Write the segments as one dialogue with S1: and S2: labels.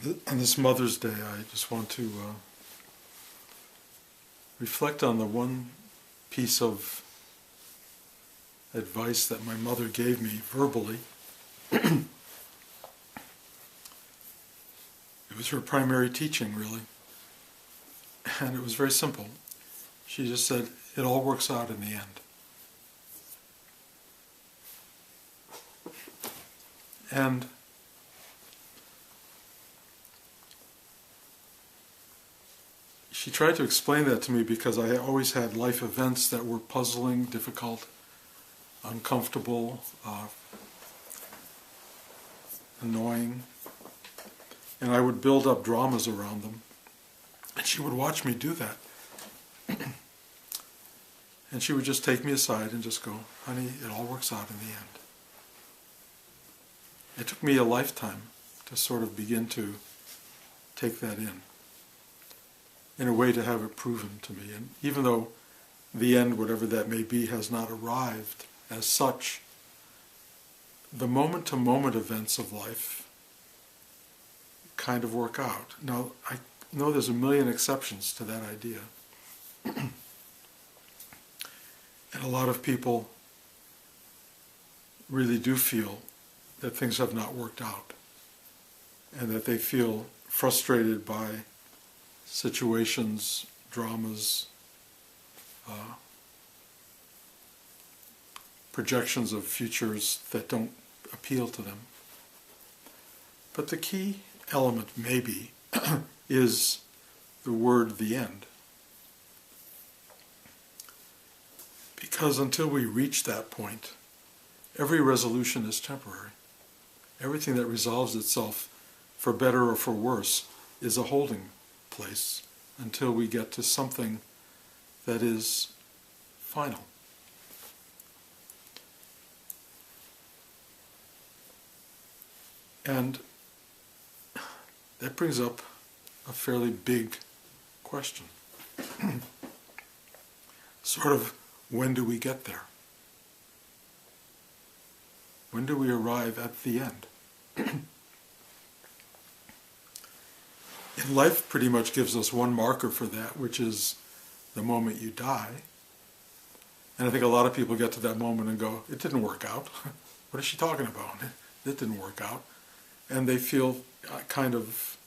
S1: On this Mother's Day, I just want to reflect on the one piece of advice that my mother gave me verbally. It was her primary teaching, really. And it was very simple. She just said, it all works out in the end. And she tried to explain that to me because I always had life events that were puzzling, difficult, uncomfortable, annoying, and I would build up dramas around them. And she would watch me do that. And she would just take me aside and just go, honey, it all works out in the end. It took me a lifetime to sort of begin to take that in a way to have it proven to me. And even though the end, whatever that may be, has not arrived as such, the moment-to-moment events of life kind of work out. Now, I know there's a million exceptions to that idea. And a lot of people really do feel that things have not worked out, and that they feel frustrated by situations, dramas, projections of futures that don't appeal to them. But the key element, maybe, is the word "the end." Because until we reach that point, every resolution is temporary. Everything that resolves itself, for better or for worse, is a holding place until we get to something that is final. And that brings up a fairly big question. Sort of, when do we get there? When do we arrive at the end? And life pretty much gives us one marker for that, which is the moment you die. And I think a lot of people get to that moment and go, it didn't work out. What is she talking about? It didn't work out. And they feel kind of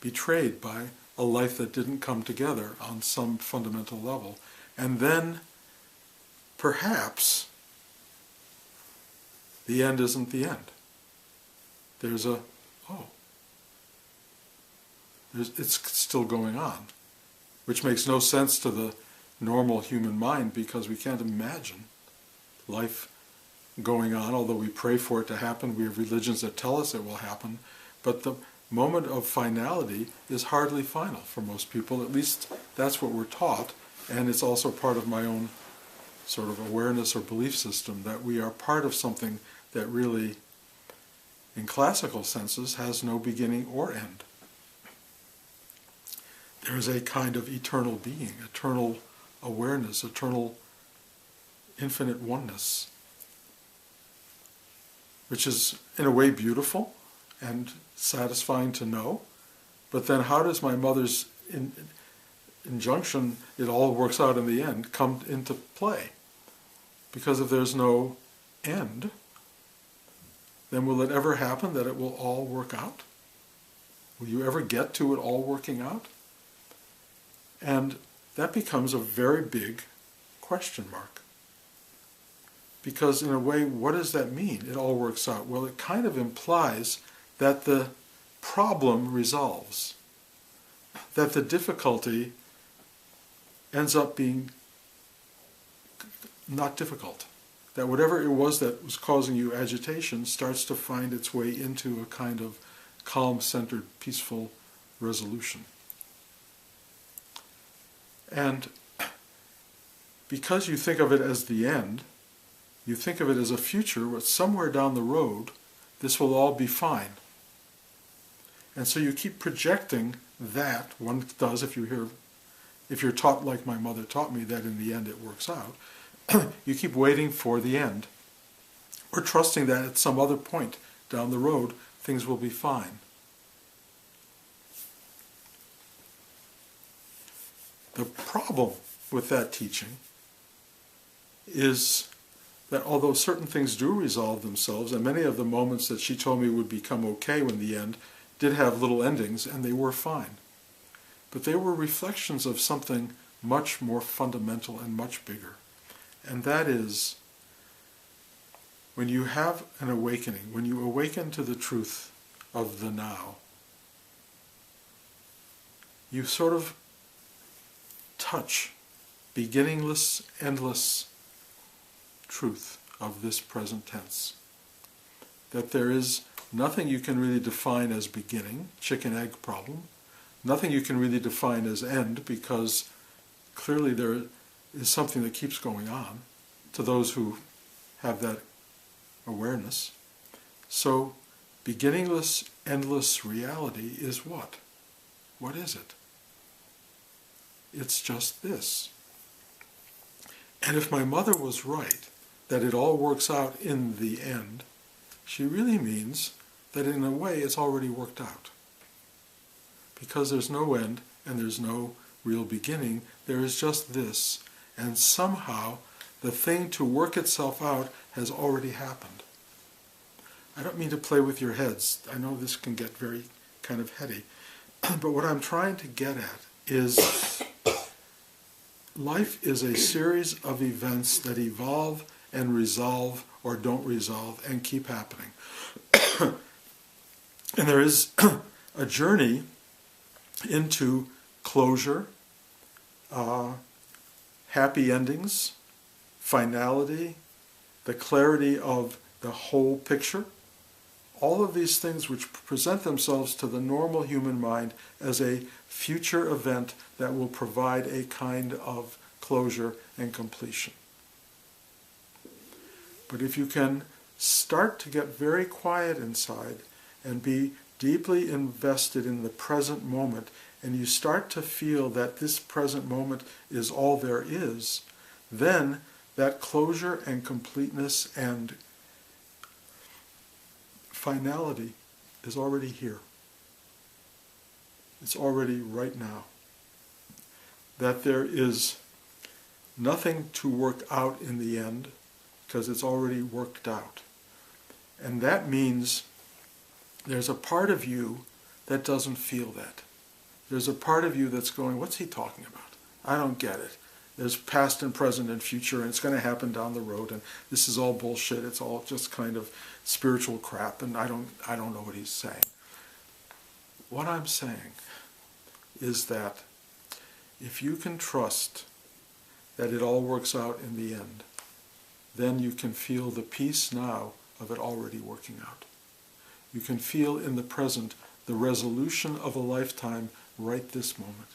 S1: betrayed by a life that didn't come together on some fundamental level. And then, perhaps, the end isn't the end. There's it's still going on, which makes no sense to the normal human mind, because we can't imagine life going on, although we pray for it to happen. We have religions that tell us it will happen, but the moment of finality is hardly final for most people. At least that's what we're taught, and it's also part of my own sort of awareness or belief system, that we are part of something that really, in classical senses, has no beginning or end. There is a kind of eternal being, eternal awareness, eternal infinite oneness, which is in a way beautiful and satisfying to know. But then how does my mother's injunction, it all works out in the end, come into play? Because if there's no end, then will it ever happen that it will all work out? Will you ever get to it all working out? And that becomes a very big question mark. Because in a way, what does that mean, it all works out? Well, it kind of implies that the problem resolves, that the difficulty ends up being not difficult, that whatever it was that was causing you agitation starts to find its way into a kind of calm-centered, peaceful resolution. And because you think of it as the end, you think of it as a future where somewhere down the road this will all be fine. And so you keep projecting that, one does if you're taught like my mother taught me, that in the end it works out. You keep waiting for the end, or trusting that at some other point down the road things will be fine. The problem with that teaching is that although certain things do resolve themselves, and many of the moments that she told me would become okay in the end did have little endings, and they were fine. But they were reflections of something much more fundamental and much bigger. And that is, when you have an awakening, when you awaken to the truth of the now, you sort of touch beginningless, endless truth of this present tense. That there is nothing you can really define as beginning, chicken-egg problem, nothing you can really define as end, because clearly there is something that keeps going on to those who have that awareness. So, beginningless, endless reality is what? What is it? It's just this. And if my mother was right, that it all works out in the end, she really means that in a way it's already worked out. Because there's no end and there's no real beginning, there is just this, and somehow the thing to work itself out has already happened. I don't mean to play with your heads. I know this can get very kind of heady. But what I'm trying to get at is life is a series of events that evolve and resolve or don't resolve and keep happening. And there is a journey into closure, happy endings, finality, the clarity of the whole picture. All of these things which present themselves to the normal human mind as a future event that will provide a kind of closure and completion. But if you can start to get very quiet inside and be deeply invested in the present moment, and you start to feel that this present moment is all there is, then that closure and completeness and finality is already here. It's already right now. That there is nothing to work out in the end, because it's already worked out. And that means there's a part of you that doesn't feel that. There's a part of you that's going, what's he talking about? I don't get it. There's past and present and future, and it's going to happen down the road, and this is all bullshit. It's all just kind of spiritual crap, and I don't know what he's saying. What I'm saying is that if you can trust that it all works out in the end, then you can feel the peace now of it already working out. You can feel in the present the resolution of a lifetime right this moment.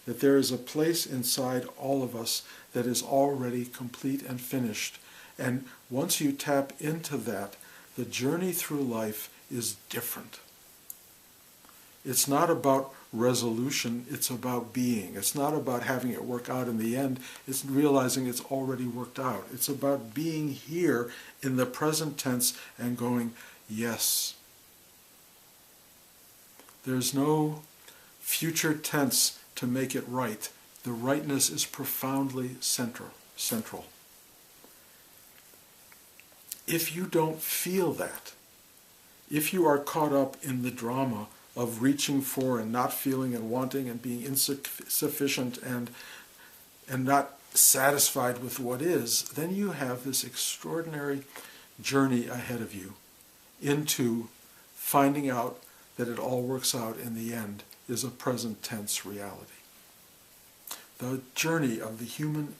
S1: That there is a place inside all of us that is already complete and finished. And once you tap into that, the journey through life is different. It's not about resolution, it's about being. It's not about having it work out in the end, it's realizing it's already worked out. It's about being here in the present tense and going, yes. There's no future tense to make it right. The rightness is profoundly central. If you don't feel that, if you are caught up in the drama of reaching for and not feeling and wanting and being insufficient and not satisfied with what is, then you have this extraordinary journey ahead of you into finding out that it all works out in the end is a present tense reality. The journey of the human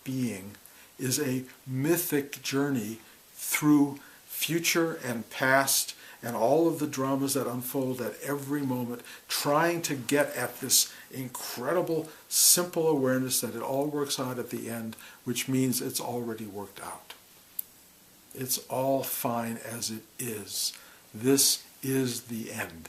S1: being is a mythic journey through future and past and all of the dramas that unfold at every moment, trying to get at this incredible, simple awareness that it all works out at the end, which means it's already worked out. It's all fine as it is. This is the end.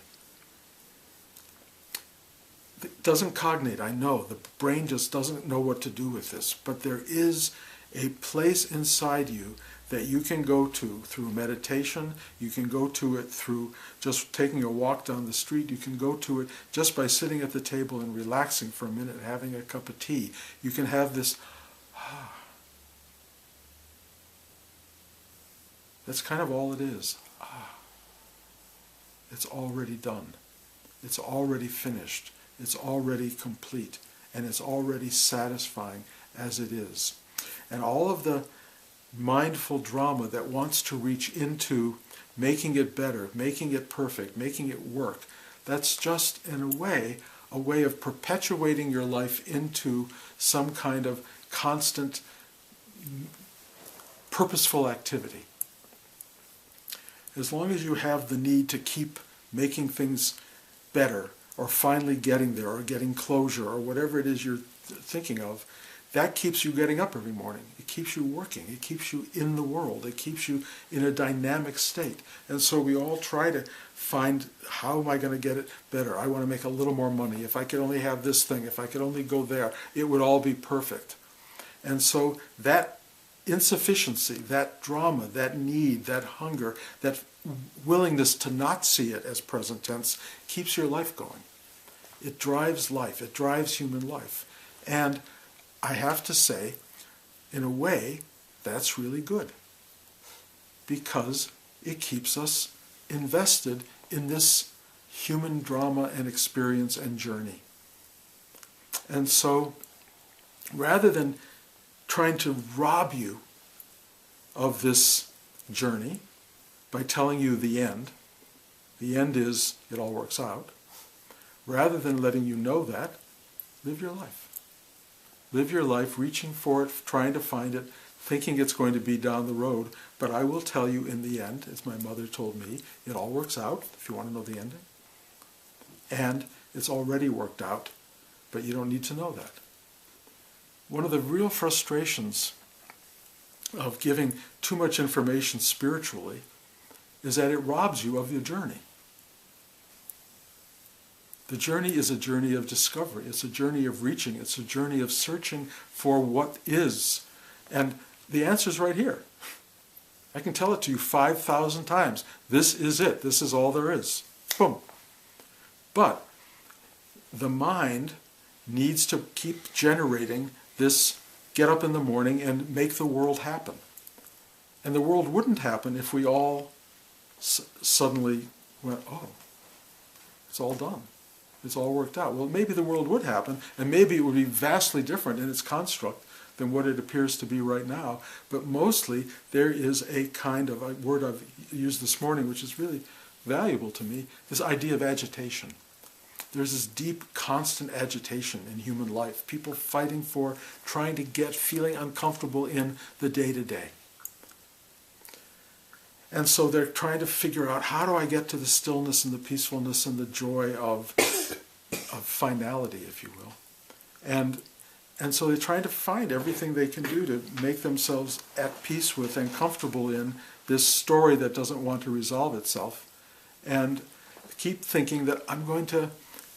S1: It doesn't cognate, I know. The brain just doesn't know what to do with this. But there is a place inside you that you can go to through meditation, you can go to it through just taking a walk down the street, you can go to it just by sitting at the table and relaxing for a minute, having a cup of tea. You can have this, that's kind of all it is. It's already done. It's already finished. It's already complete. And it's already satisfying as it is. And all of the mindful drama that wants to reach into making it better, making it perfect, making it work, that's just, in a way of perpetuating your life into some kind of constant, purposeful activity. As long as you have the need to keep making things better, or finally getting there, or getting closure, or whatever it is you're thinking of, that keeps you getting up every morning. It keeps you working. It keeps you in the world. It keeps you in a dynamic state. And so we all try to find, how am I going to get it better? I want to make a little more money. If I could only have this thing, if I could only go there, it would all be perfect. And so that insufficiency, that drama, that need, that hunger, that willingness to not see it as present tense keeps your life going. It drives life. It drives human life. And I have to say, in a way, that's really good, because it keeps us invested in this human drama and experience and journey. And so, rather than trying to rob you of this journey by telling you the end is it all works out, rather than letting you know that, live your life. Live your life reaching for it, trying to find it, thinking it's going to be down the road. But I will tell you in the end, as my mother told me, it all works out, if you want to know the ending. And it's already worked out, but you don't need to know that. One of the real frustrations of giving too much information spiritually is that it robs you of your journey. The journey is a journey of discovery. It's a journey of reaching. It's a journey of searching for what is. And the answer's right here. I can tell it to you 5,000 times. This is it. This is all there is. Boom. But the mind needs to keep generating this get up in the morning and make the world happen. And the world wouldn't happen if we all suddenly went, oh, it's all done. It's all worked out. Well, maybe the world would happen, and maybe it would be vastly different in its construct than what it appears to be right now. But mostly, there is a kind of a word I've used this morning, which is really valuable to me, this idea of agitation. There's this deep, constant agitation in human life. People fighting for, trying to get, feeling uncomfortable in the day-to-day. And so they're trying to figure out, how do I get to the stillness and the peacefulness and the joy of finality, if you will. And so they're trying to find everything they can do to make themselves at peace with and comfortable in this story that doesn't want to resolve itself. And keep thinking that I'm going to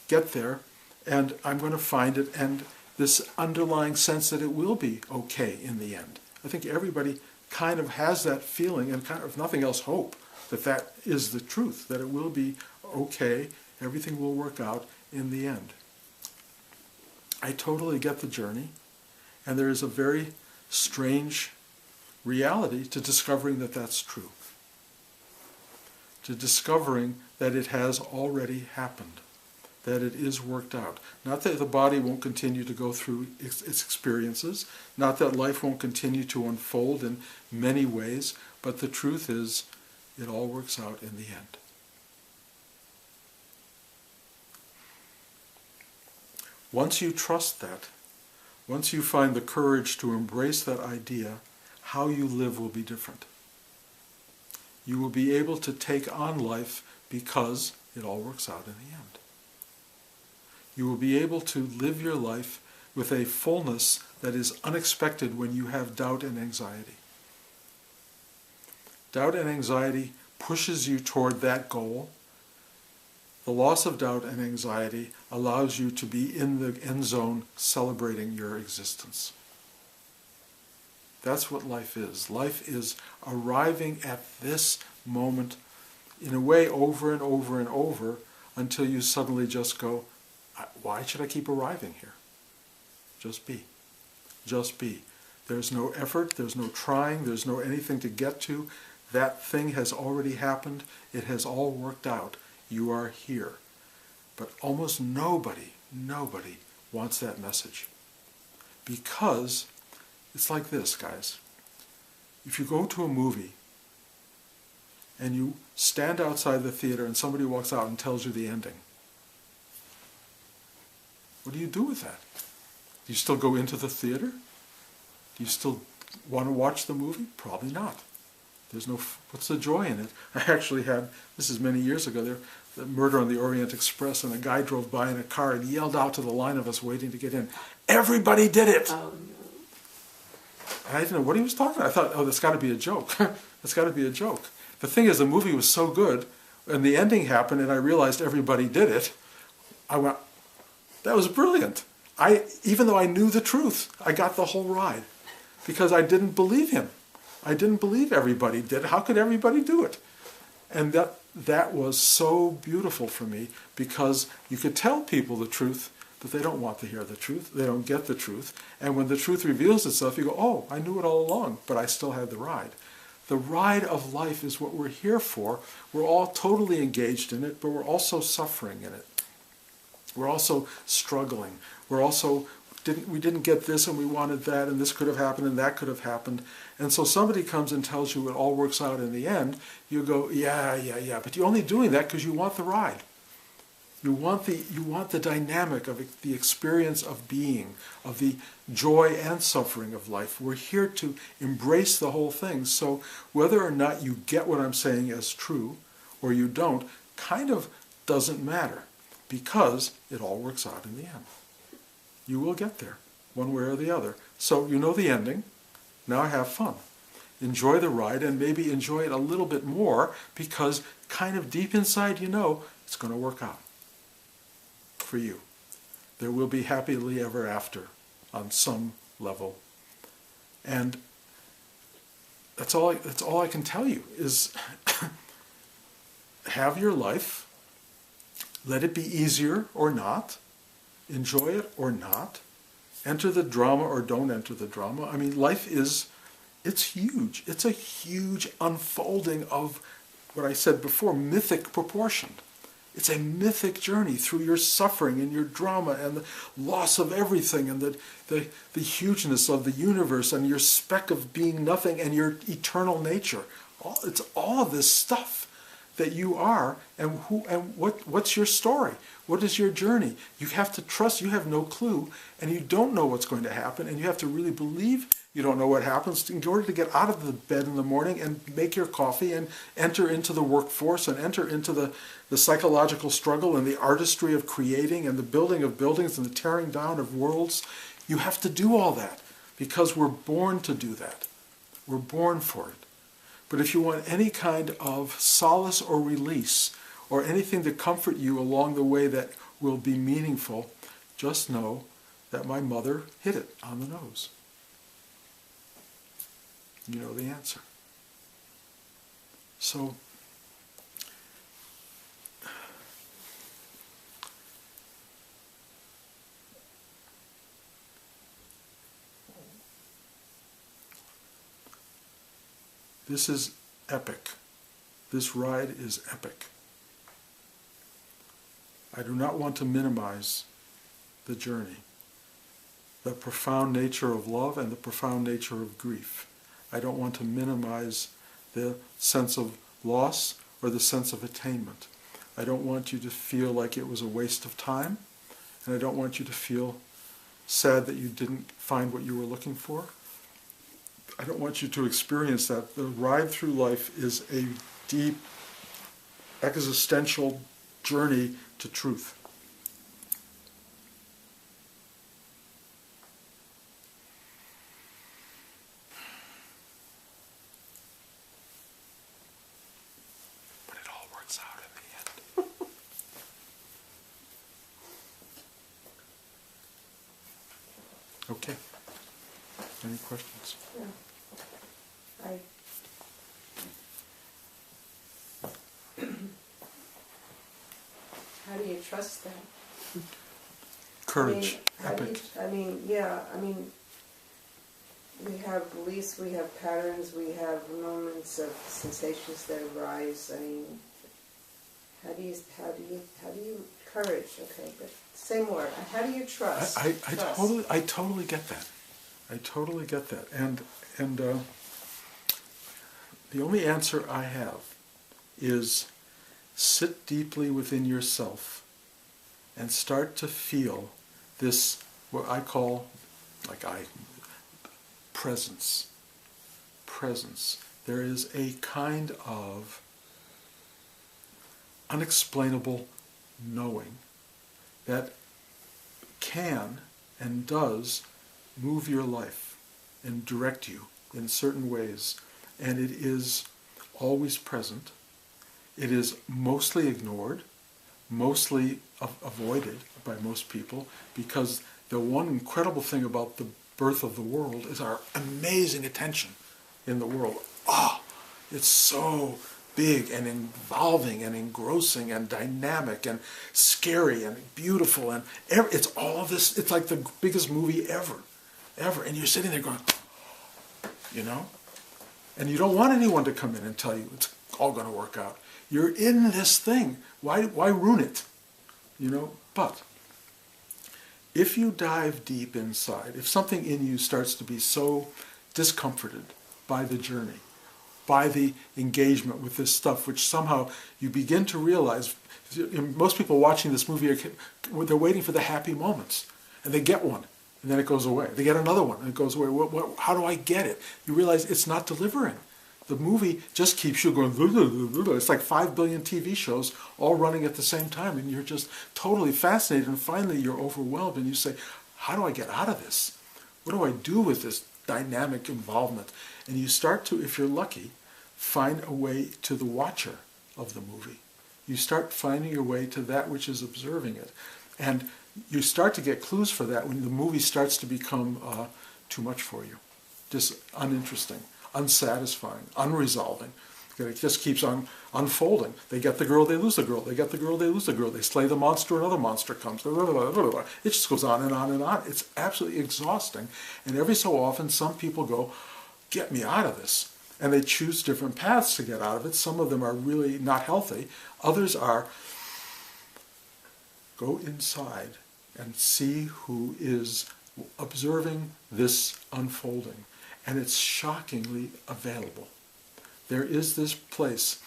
S1: get there and I'm going to find it, and this underlying sense that it will be okay in the end. I think everybody kind of has that feeling, and kind of, if nothing else, hope that that is the truth, that it will be okay, everything will work out in the end. I totally get the journey, and there is a very strange reality to discovering that that's true, to discovering that it has already happened, that it is worked out. Not that the body won't continue to go through its experiences, not that life won't continue to unfold in many ways, but the truth is, it all works out in the end. Once you trust that, once you find the courage to embrace that idea, how you live will be different. You will be able to take on life because it all works out in the end. You will be able to live your life with a fullness that is unexpected when you have doubt and anxiety. Doubt and anxiety pushes you toward that goal. The loss of doubt and anxiety allows you to be in the end zone celebrating your existence. That's what life is. Life is arriving at this moment in a way over and over and over until you suddenly just go, why should I keep arriving here? Just be. Just be. There's no effort, there's no trying, there's no anything to get to. That thing has already happened. It has all worked out. You are here. But almost nobody wants that message. Because it's like this, guys. If you go to a movie and you stand outside the theater and somebody walks out and tells you the ending, what do you do with that? Do you still go into the theater? Do you still want to watch the movie? Probably not. There's no, what's the joy in it? I actually had, this is many years ago, the Murder on the Orient Express, and a guy drove by in a car and yelled out to the line of us waiting to get in, "Everybody did it!"
S2: Oh, no.
S1: And I didn't know what he was talking about. I thought, oh, that's got to be a joke. That's got to be a joke. The thing is, the movie was so good, and the ending happened, and I realized everybody did it. I went, that was brilliant. Even though I knew the truth, I got the whole ride because I didn't believe him. I didn't believe everybody did. How could everybody do it? And that was so beautiful for me because you could tell people the truth, but they don't want to hear the truth. They don't get the truth. And when the truth reveals itself, you go, oh, I knew it all along, but I still had the ride. The ride of life is what we're here for. We're all totally engaged in it, but we're also suffering in it. We're also struggling. We're also, we didn't get this and we wanted that, and this could have happened and that could have happened. And so somebody comes and tells you it all works out in the end. You go, yeah, but you're only doing that because you want the ride. You want the dynamic of the experience of being, of the joy and suffering of life. We're here to embrace the whole thing. So whether or not you get what I'm saying as true or you don't, kind of doesn't matter because it all works out in the end. You will get there, one way or the other. So you know the ending. Now have fun. Enjoy the ride and maybe enjoy it a little bit more because kind of deep inside you know it's going to work out for you. There will be happily ever after on some level. And that's all I can tell you is have your life. Let it be easier or not. Enjoy it or not. Enter the drama or don't enter the drama. I mean, life it's huge. It's a huge unfolding of what I said before, mythic proportion. It's a mythic journey through your suffering and your drama and the loss of everything and the hugeness of the universe and your speck of being nothing and your eternal nature. It's all of this stuff that you are, and what's your story? What is your journey? You have to trust. You have no clue, and you don't know what's going to happen, and you have to really believe you don't know what happens in order to get out of the bed in the morning and make your coffee and enter into the workforce and enter into the psychological struggle and the artistry of creating and the building of buildings and the tearing down of worlds. You have to do all that because we're born to do that. We're born for it. But if you want any kind of solace or release or anything to comfort you along the way that will be meaningful, just know that my mother hit it on the nose. You know the answer. So, this is epic. This ride is epic. I do not want to minimize the journey, the profound nature of love and the profound nature of grief. I don't want to minimize the sense of loss or the sense of attainment. I don't want you to feel like it was a waste of time, and I don't want you to feel sad that you didn't find what you were looking for. I don't want you to experience that. The ride through life is a deep, existential journey to truth. But it all works out in the end. Okay. Any questions?
S2: Yeah. How do you trust that?
S1: Courage.
S2: We have beliefs, we have patterns, we have moments of sensations that arise. How do you courage? Okay, but say more. How do you trust?
S1: I totally get that. I totally get that. And the only answer I have is sit deeply within yourself and start to feel this, what I call, presence. Presence. There is a kind of unexplainable knowing that can and does move your life and direct you in certain ways. And it is always present. It is mostly ignored, mostly avoided by most people, because the one incredible thing about the birth of the world is our amazing attention in the world. It's so big and involving and engrossing and dynamic and scary and beautiful, and it's all of this. It's like the biggest movie ever. And you're sitting there going, and you don't want anyone to come in and tell you it's all going to work out. You're in this thing. Why ruin it? But if you dive deep inside, if something in you starts to be so discomforted by the journey, by the engagement with this stuff, which somehow you begin to realize, most people watching this movie, they're waiting for the happy moments, and they get one, and then it goes away. They get another one, and it goes away. How do I get it? You realize it's not delivering. The movie just keeps you going. It's like 5 billion TV shows all running at the same time, and you're just totally fascinated, and finally you're overwhelmed, and you say, how do I get out of this? What do I do with this dynamic involvement? And you start to, if you're lucky, find a way to the watcher of the movie. You start finding your way to that which is observing it. And you start to get clues for that when the movie starts to become too much for you. Just uninteresting, unsatisfying, unresolving. It just keeps on unfolding. They get the girl, they lose the girl. They get the girl, they lose the girl. They slay the monster, another monster comes. It just goes on and on and on. It's absolutely exhausting. And every so often, some people go, get me out of this. And they choose different paths to get out of it. Some of them are really not healthy. Others are, go inside and see who is observing this unfolding. And it's shockingly available. There is this place,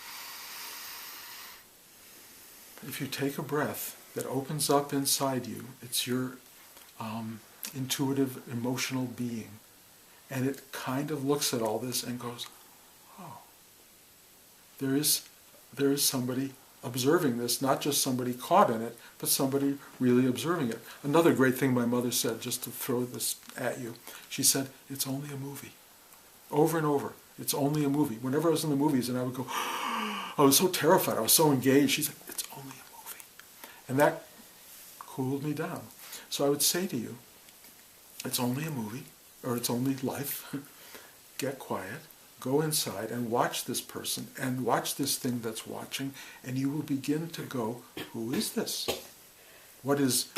S1: if you take a breath, that opens up inside you. It's your intuitive, emotional being. And it kind of looks at all this and goes, oh, there is somebody observing this, not just somebody caught in it, but somebody really observing it. Another great thing my mother said, just to throw this at you, she said, it's only a movie. Over and over, it's only a movie. Whenever I was in the movies and I would go, I was so terrified, I was so engaged, she said, it's only a movie. And that cooled me down. So I would say to you, it's only a movie, or it's only life. Get quiet, go inside and watch this person and watch this thing that's watching, and you will begin to go, who is this? What is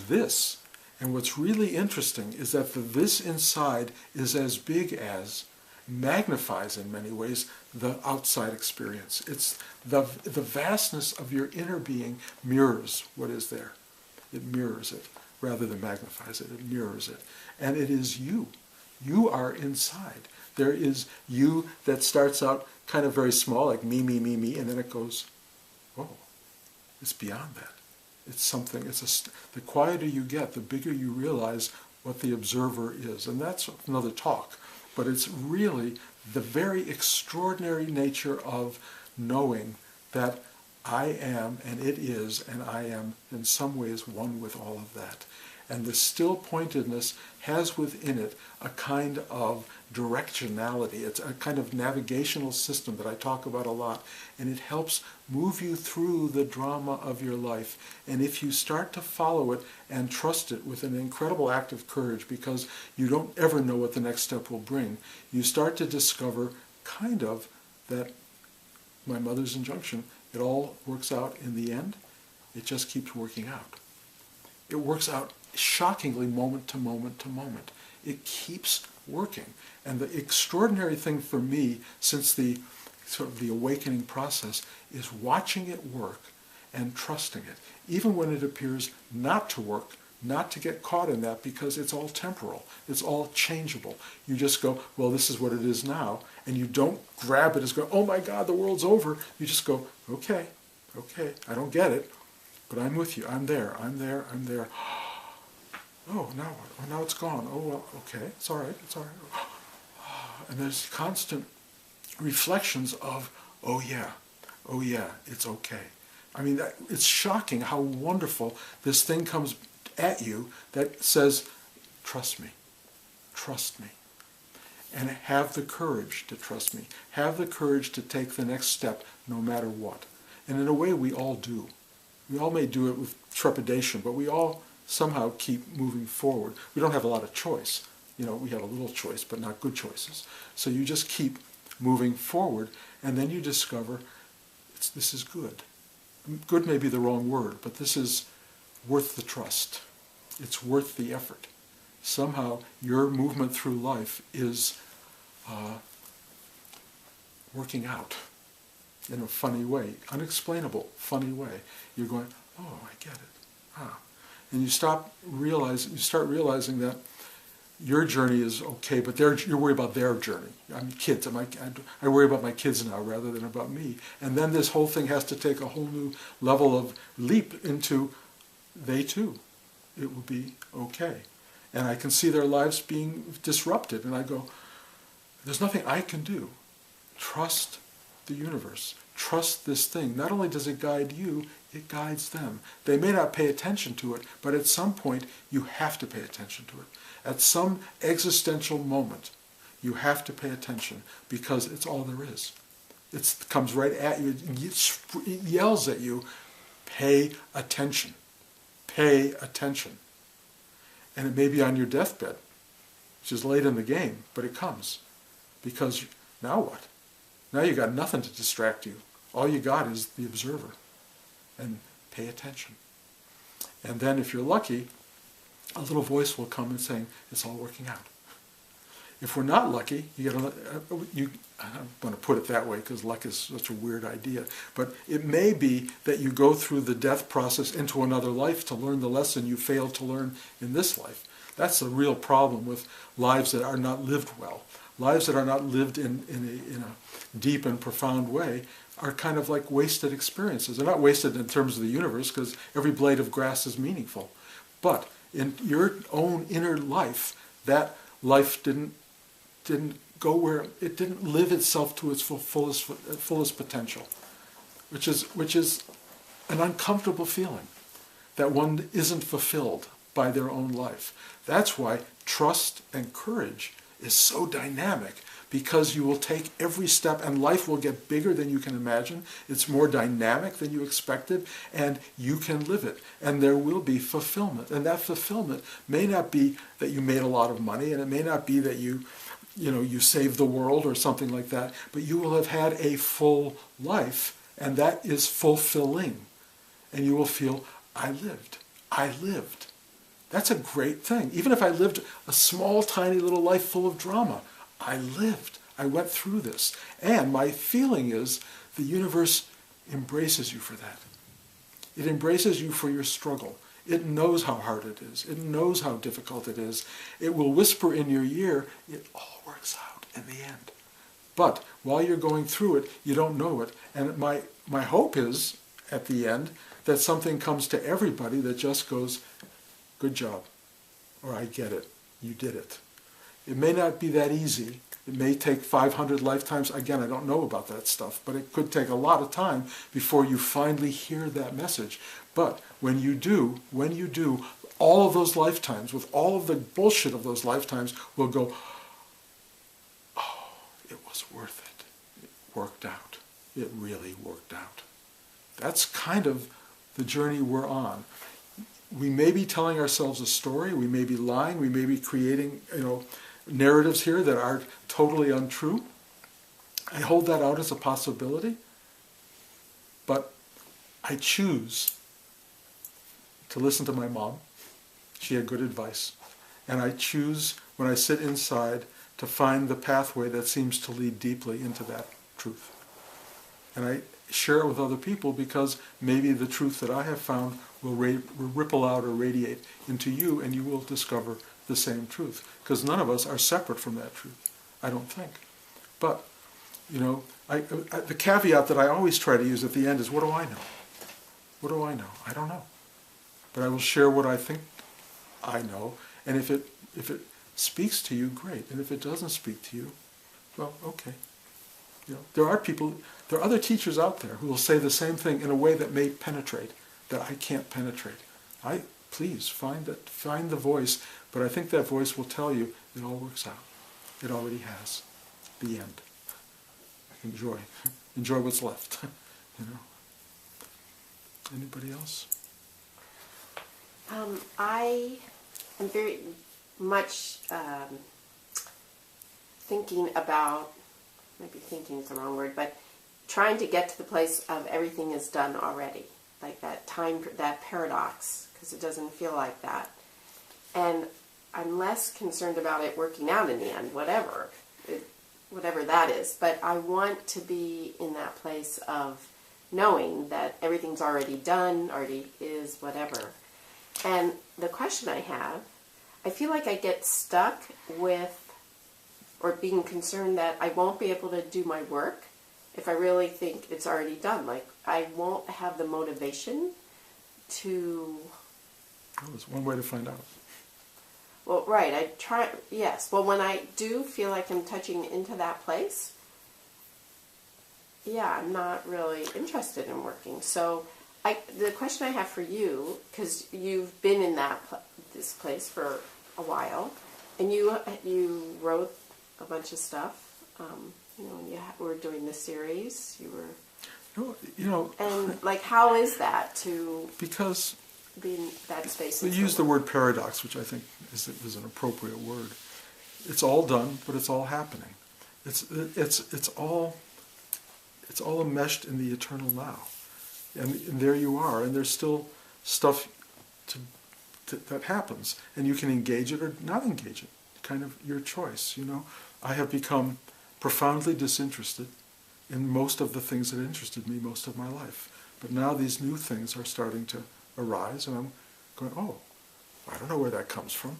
S1: this? And what's really interesting is that the this inside is as big as, magnifies in many ways, the outside experience. It's the vastness of your inner being mirrors what is there. It mirrors it rather than magnifies it. It mirrors it. And it is you. You are inside. There is you that starts out kind of very small, like me, me, me, me, and then it goes, whoa, it's beyond that. It's something, the quieter you get, the bigger you realize what the observer is. And that's another talk. But it's really the very extraordinary nature of knowing that I am and it is, and I am in some ways one with all of that. And the still pointedness has within it a kind of directionality. It's a kind of navigational system that I talk about a lot, and it helps move you through the drama of your life. And if you start to follow it and trust it with an incredible act of courage, because you don't ever know what the next step will bring, you start to discover kind of that, my mother's injunction, it all works out in the end. It just keeps working out. It works out shockingly moment to moment to moment. It keeps working. And the extraordinary thing for me, since the sort of the awakening process, is watching it work and trusting it, even when it appears not to work, not to get caught in that, because it's all temporal, it's all changeable. You just go, well, this is what it is now, and you don't grab it as go, oh my God, the world's over. You just go, okay, I don't get it, but I'm with you, I'm there. Oh, now what? Oh, now it's gone. Oh, well, okay, it's all right. And there's constant reflections of, oh yeah, it's okay. I mean, it's shocking how wonderful this thing comes at you that says, trust me, and have the courage to trust me. Have the courage to take the next step no matter what. And in a way, we all do. We all may do it with trepidation, but we all somehow keep moving forward. We don't have a lot of choice. We have a little choice, but not good choices. So you just keep moving forward, and then you discover this is good. Good may be the wrong word, but this is worth the trust. It's worth the effort. Somehow your movement through life is working out in a funny way, unexplainable, funny way. You're going, oh, I get it. And you start realizing that your journey is okay, but you're worried about their journey. I mean, kids. I worry about my kids now rather than about me. And then this whole thing has to take a whole new level of leap into they too. It will be okay. And I can see their lives being disrupted. And I go, there's nothing I can do. Trust the universe. Trust this thing. Not only does it guide you, it guides them. They may not pay attention to it, but at some point you have to pay attention to it. At some existential moment, you have to pay attention because it's all there is. It comes right at you. It yells at you, pay attention. Pay attention. And it may be on your deathbed, which is late in the game, but it comes. Because now what? Now you got nothing to distract you. All you got is the observer. And pay attention. And then if you're lucky, a little voice will come and saying, it's all working out. If we're not lucky, I don't want to put it that way because luck is such a weird idea, but it may be that you go through the death process into another life to learn the lesson you failed to learn in this life. That's the real problem with lives that are not lived well. Lives that are not lived in a deep and profound way are kind of like wasted experiences. They're not wasted in terms of the universe because every blade of grass is meaningful. But in your own inner life, that life didn't go where it didn't live itself to its fullest potential, which is an uncomfortable feeling that one isn't fulfilled by their own life. That's why trust and courage is so dynamic, because you will take every step and life will get bigger than you can imagine. It's more dynamic than you expected, and you can live it, and there will be fulfillment. And that fulfillment may not be that you made a lot of money, and it may not be that you saved the world or something like that, but you will have had a full life, and that is fulfilling. And you will feel, I lived. That's a great thing. Even if I lived a small, tiny little life full of drama, I lived. I went through this. And my feeling is the universe embraces you for that. It embraces you for your struggle. It knows how hard it is. It knows how difficult it is. It will whisper in your ear, it all works out in the end. But while you're going through it, you don't know it. And my hope is, at the end, that something comes to everybody that just goes, good job, or I get it, you did it. It may not be that easy. It may take 500 lifetimes. Again, I don't know about that stuff, but it could take a lot of time before you finally hear that message. But when you do, all of those lifetimes, with all of the bullshit of those lifetimes, will go, oh, it was worth it. It worked out. It really worked out. That's kind of the journey we're on. We may be telling ourselves a story, we may be lying, we may be creating, narratives here that are totally untrue. I hold that out as a possibility, but I choose to listen to my mom. She had good advice. And I choose, when I sit inside, to find the pathway that seems to lead deeply into that truth. And I share it with other people because maybe the truth that I have found will ripple out or radiate into you, and you will discover the same truth. Because none of us are separate from that truth, I don't think. But, the caveat that I always try to use at the end is, what do I know? What do I know? I don't know. But I will share what I think I know, and if it speaks to you, great. And if it doesn't speak to you, well, okay. There are other teachers out there who will say the same thing in a way that may penetrate, that I can't penetrate. Please find the voice, but I think that voice will tell you it all works out. It already has. The end. Enjoy what's left. Anybody else?
S3: I am very much thinking about, maybe thinking is the wrong word, but trying to get to the place of everything is done already. Like that paradox, because it doesn't feel like that. And I'm less concerned about it working out in the end, whatever that is. But I want to be in that place of knowing that everything's already done, already is, whatever. And the question I have, I feel like I get stuck with, or being concerned that I won't be able to do my work if I really think it's already done. Like, I won't have the motivation to...
S1: Well, there's one way to find out.
S3: Well, right, yes. Well, when I do feel like I'm touching into that place, yeah, I'm not really interested in working. So the question I have for you, because you've been in this place for a while, and you wrote a bunch of stuff. When you were doing the series, you were. And how is that to? Because. Be in that space.
S1: We use the word paradox, which I think is an appropriate word. It's all done, but it's all happening. It's all enmeshed in the eternal now, and there you are, and there's still stuff that happens, and you can engage it or not engage it. Kind of your choice. I have become profoundly disinterested in most of the things that interested me most of my life, but now these new things are starting to arise, and I'm going, oh, I don't know where that comes from.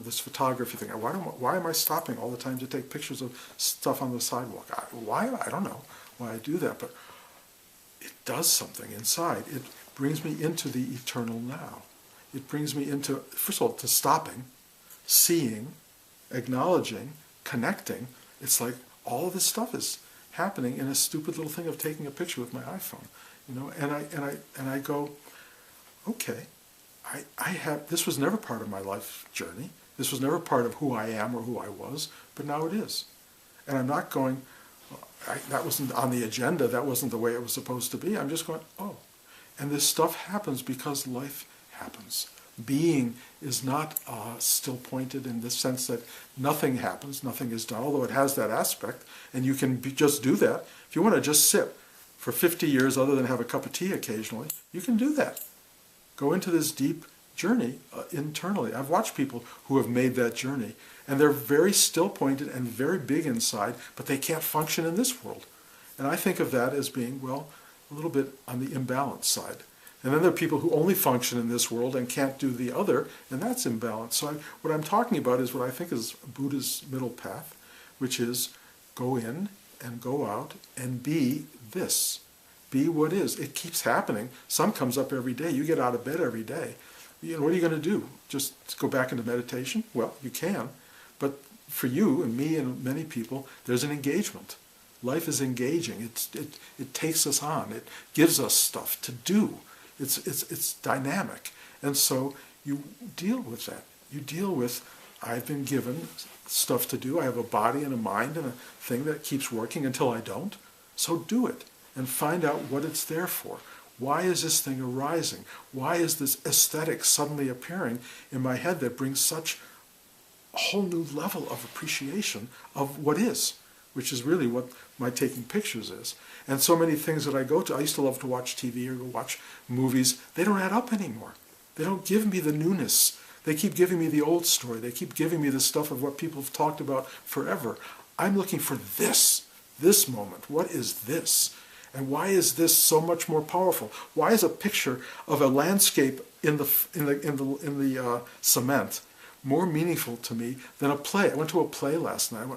S1: This photography thing. Why am I stopping all the time to take pictures of stuff on the sidewalk? I don't know why I do that, but it does something inside. It brings me into the eternal now. It brings me into, first of all, to stopping, seeing, acknowledging, connecting. It's like all of this stuff is happening in a stupid little thing of taking a picture with my iPhone. And I go, okay, this was never part of my life journey. This was never part of who I am or who I was, but now it is. And I'm not going, that wasn't on the agenda, that wasn't the way it was supposed to be. I'm just going, oh. And this stuff happens because life happens. Being is not still pointed in the sense that nothing happens, nothing is done, although it has that aspect, and you can just do that. If you want to just sit for 50 years other than have a cup of tea occasionally, you can do that. Go into this deep journey internally. I've watched people who have made that journey, and they're very still pointed and very big inside, but they can't function in this world. And I think of that as being, well, a little bit on the imbalance side. And then there are people who only function in this world and can't do the other, and that's imbalance. So what I'm talking about is what I think is Buddha's middle path, which is go in and go out and be this. Be what is. It keeps happening. Sun comes up every day. You get out of bed every day. What are you going to do? Just go back into meditation? Well, you can. But for you and me and many people, there's an engagement. Life is engaging. It takes us on. It gives us stuff to do. It's dynamic. And so you deal with that. You deal with, I've been given stuff to do. I have a body and a mind and a thing that keeps working until I don't. So do it and find out what it's there for. Why is this thing arising? Why is this aesthetic suddenly appearing in my head that brings such a whole new level of appreciation of what is, which is really what my taking pictures is. And so many things that I go to, I used to love to watch TV or go watch movies, they don't add up anymore. They don't give me the newness. They keep giving me the old story. They keep giving me the stuff of what people have talked about forever. I'm looking for this moment. What is this? And why is this so much more powerful? Why is a picture of a landscape in the cement more meaningful to me than a play? I went to a play last night.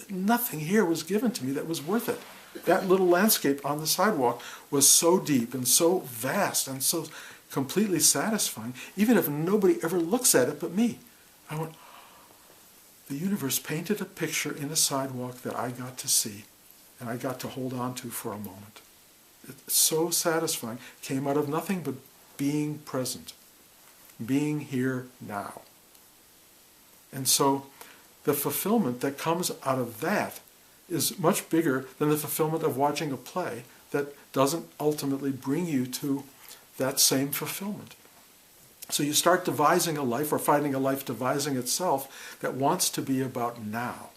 S1: Nothing here was given to me that was worth it. That little landscape on the sidewalk was so deep and so vast and so completely satisfying, even if nobody ever looks at it but me. I went, the universe painted a picture in a sidewalk that I got to see and I got to hold on to for a moment. It's so satisfying. Came out of nothing but being present, being here now. And so the fulfillment that comes out of that is much bigger than the fulfillment of watching a play that doesn't ultimately bring you to that same fulfillment. So you start devising a life, or finding a life devising itself, that wants to be about now.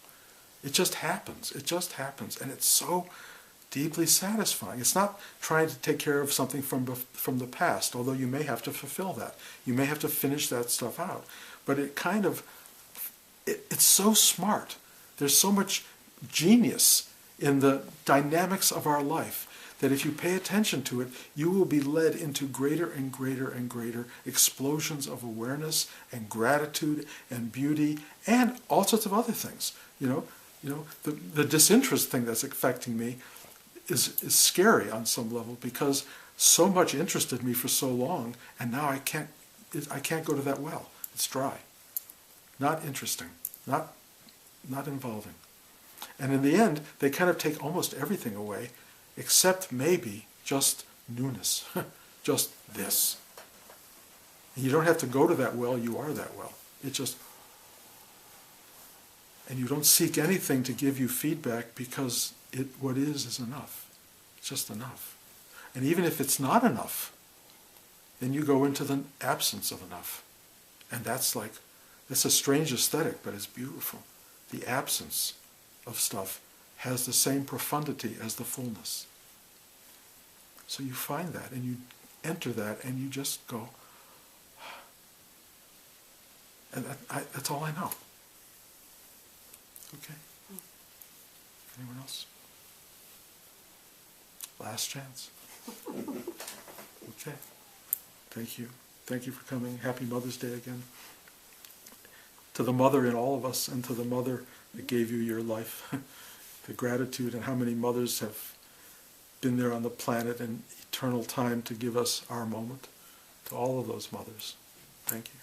S1: It just happens. It just happens. And it's so deeply satisfying. It's not trying to take care of something from the past, although you may have to fulfill that. You may have to finish that stuff out. But it kind of, it's so smart. There's so much genius in the dynamics of our life that if you pay attention to it, you will be led into greater and greater and greater explosions of awareness and gratitude and beauty and all sorts of other things. The disinterest thing that's affecting me is scary on some level, because so much interested me for so long, and now I can't go to that well. It's dry, not interesting, not involving. And in the end, they kind of take almost everything away, except maybe just newness, just this. And you don't have to go to that well, you are that well. It just, and you don't seek anything to give you feedback, because what is enough. It's just enough. And even if it's not enough, then you go into the absence of enough. And that's a strange aesthetic, but it's beautiful. The absence of stuff has the same profundity as the fullness. So you find that, and you enter that, and you just go, and that's all I know. Okay? Anyone else? Last chance. Okay. Thank you. Thank you for coming. Happy Mother's Day again. To the mother in all of us, and to the mother that gave you your life. The gratitude, and how many mothers have been there on the planet in eternal time to give us our moment. To all of those mothers, thank you.